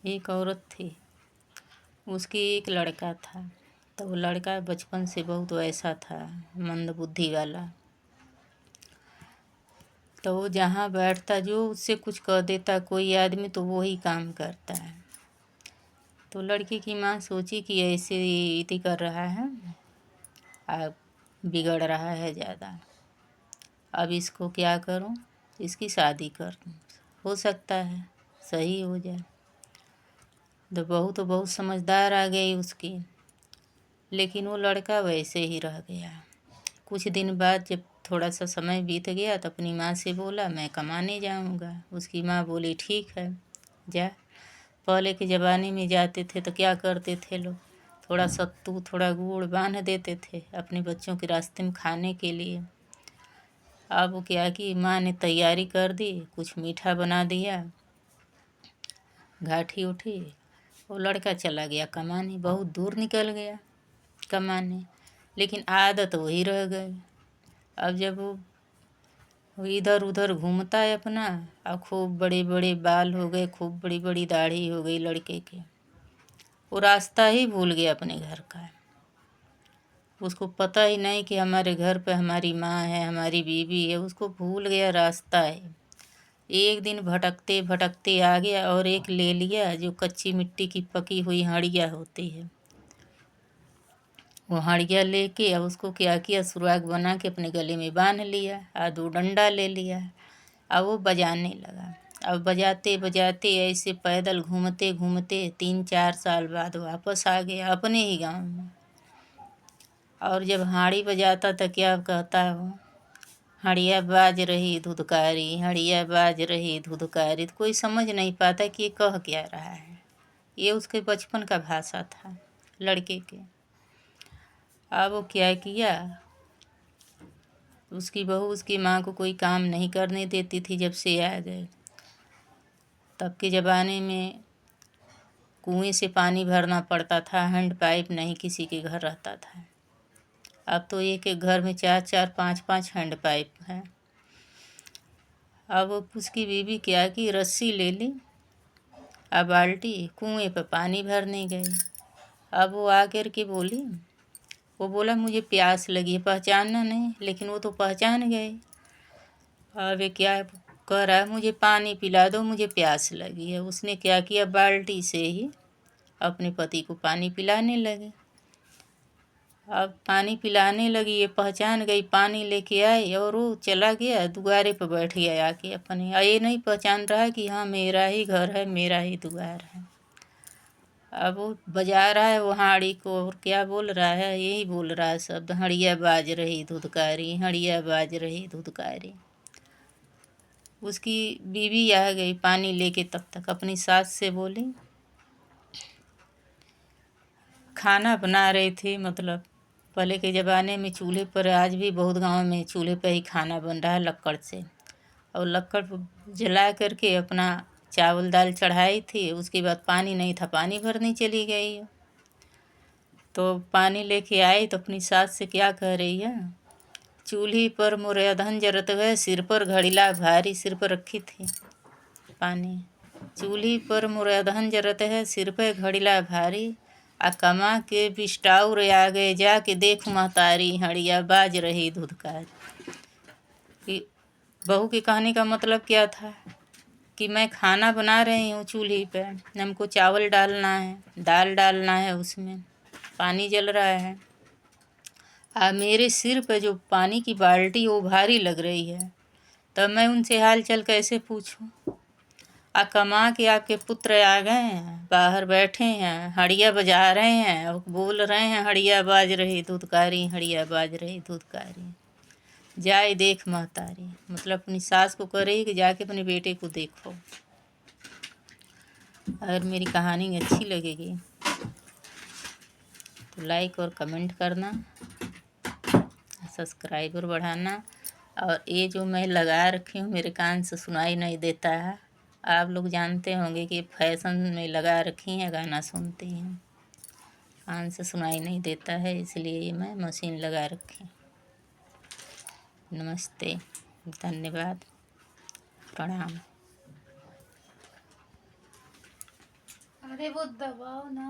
एक औरत थी, उसकी एक लड़का था। तो वो लड़का बचपन से बहुत वैसा था, मंदबुद्धि वाला। तो वो जहाँ बैठता, जो उससे कुछ कह देता कोई आदमी, तो वो ही काम करता है। तो लड़की की माँ सोची कि ऐसे इति कर रहा है, अब बिगड़ रहा है ज़्यादा, अब इसको क्या करूं, इसकी शादी कर दूं, हो सकता है सही हो जाए। तो बहुत समझदार आ गई उसकी, लेकिन वो लड़का वैसे ही रह गया। कुछ दिन बाद जब थोड़ा सा समय बीत गया तो अपनी माँ से बोला मैं कमाने जाऊंगा। उसकी माँ बोली ठीक है जा। पहले के ज़माने में जाते थे तो क्या करते थे लोग, थोड़ा सत्तू थोड़ा गुड़ बांध देते थे अपने बच्चों के रास्ते में खाने के लिए। अब वो क्या कि माँ ने तैयारी कर दी, कुछ मीठा बना दिया, घाटी उठी, वो लड़का चला गया कमाने, बहुत दूर निकल गया कमाने, लेकिन आदत वही रह गई। अब जब वो इधर उधर घूमता है अपना, और खूब बड़े बड़े बाल हो गए, खूब बड़ी बड़ी दाढ़ी हो गई लड़के के, वो रास्ता ही भूल गया अपने घर का। उसको पता ही नहीं कि हमारे घर पे हमारी माँ है, हमारी बीवी है, उसको भूल गया रास्ता है। एक दिन भटकते भटकते आ गया और एक ले लिया जो कच्ची मिट्टी की पकी हुई हड़िया होती है, वो हड़िया लेके अब उसको क्या किया, सुराग बना के अपने गले में बांध लिया और 2 डंडा ले लिया। अब वो बजाने लगा। अब बजाते बजाते ऐसे पैदल घूमते घूमते 3-4 साल बाद वापस आ गया अपने ही गांव में। और जब हाड़ी बजाता था क्या कहता वो, हड़िया बाज रही धुधकारी, हड़िया बाज रही धुधकारी। तो कोई समझ नहीं पाता कि ये कह क्या रहा है। ये उसके बचपन का भाषा था लड़के के। अब वो क्या किया, उसकी बहू उसकी माँ को कोई काम नहीं करने देती थी जब से आ गए। तब के ज़माने में कुएं से पानी भरना पड़ता था, हैंड पाइप नहीं किसी के घर रहता था। अब तो एक एक घर में 4-4 5-5 हैंड पाइप हैं। अब उसकी बीवी क्या की, रस्सी ले ली, अब बाल्टी कुएं पर पानी भरने गई। अब वो आकर के बोली, वो बोला मुझे प्यास लगी, पहचानना नहीं, लेकिन वो तो पहचान गए। अब ये क्या कह रहा है, मुझे पानी पिला दो, मुझे प्यास लगी है। उसने क्या किया, बाल्टी से ही अपने पति को पानी पिलाने लगी। अब पानी पिलाने लगी, ये पहचान गई, पानी लेके आई और वो चला गया दुआरे पर बैठ गया आके अपने। ये नहीं पहचान रहा कि हाँ मेरा ही घर है, मेरा ही द्वार है। अब वो बजा रहा है वो हाड़ी को और क्या बोल रहा है, यही बोल रहा है शब्द, हड़िया बाज रही धुधकारी, हड़िया बाज रही धुधकारी। उसकी बीवी आ गई पानी लेके, तब तक अपनी सास से बोली, खाना बना रहे थे, मतलब पहले के ज़माने में चूल्हे पर, आज भी बहुत गांव में चूल्हे पर ही खाना बन रहा है लक्कड़ से। और लक्कड़ पर जला करके अपना चावल दाल चढ़ाई थी। उसके बाद पानी नहीं था, पानी भरने चली गई। तो पानी लेके आई तो अपनी सास से क्या कह रही है, चूल्ही पर मोरे अधन जरत है, सिर पर घड़ीला भारी। सिर पर रखी थी पानी। चूल्ही पर मोरे अधन जरत है, सिर पर घड़ीला भारी, आ कमा के बिस्टाउर आ गए, जाके देख महतारी, हड़िया बाज रही धुधकारी। कि बहू के कहने का मतलब क्या था कि मैं खाना बना रही हूँ चूल्ही पे, हमको चावल डालना है, दाल डालना है, उसमें पानी जल रहा है, मेरे सिर पे जो पानी की बाल्टी वो भारी लग रही है, तब मैं उनसे हाल चाल कैसे पूछूं। कमा के आपके पुत्र आ गए हैं, बाहर बैठे हैं, हड़िया बजा रहे हैं और बोल रहे हैं हड़िया बाज रही धुधकारी, हड़िया बाज रही धुधकारी, जाए देख महतारी। मतलब अपनी सास को कह रही कि जाके अपने बेटे को देखो। अगर मेरी कहानी अच्छी लगेगी तो लाइक और कमेंट करना, सब्सक्राइबर बढ़ाना। और ये जो मैं लगा रखी हूँ मेरे कान से सुनाई नहीं देता है, आप लोग जानते होंगे कि फैशन में लगा रखी हैं, गाना सुनती हैं, कान से सुनाई नहीं देता है, इसलिए ये मैं मशीन लगा रखी। नमस्ते, धन्यवाद, प्रणाम। अरे वो दबाओ ना।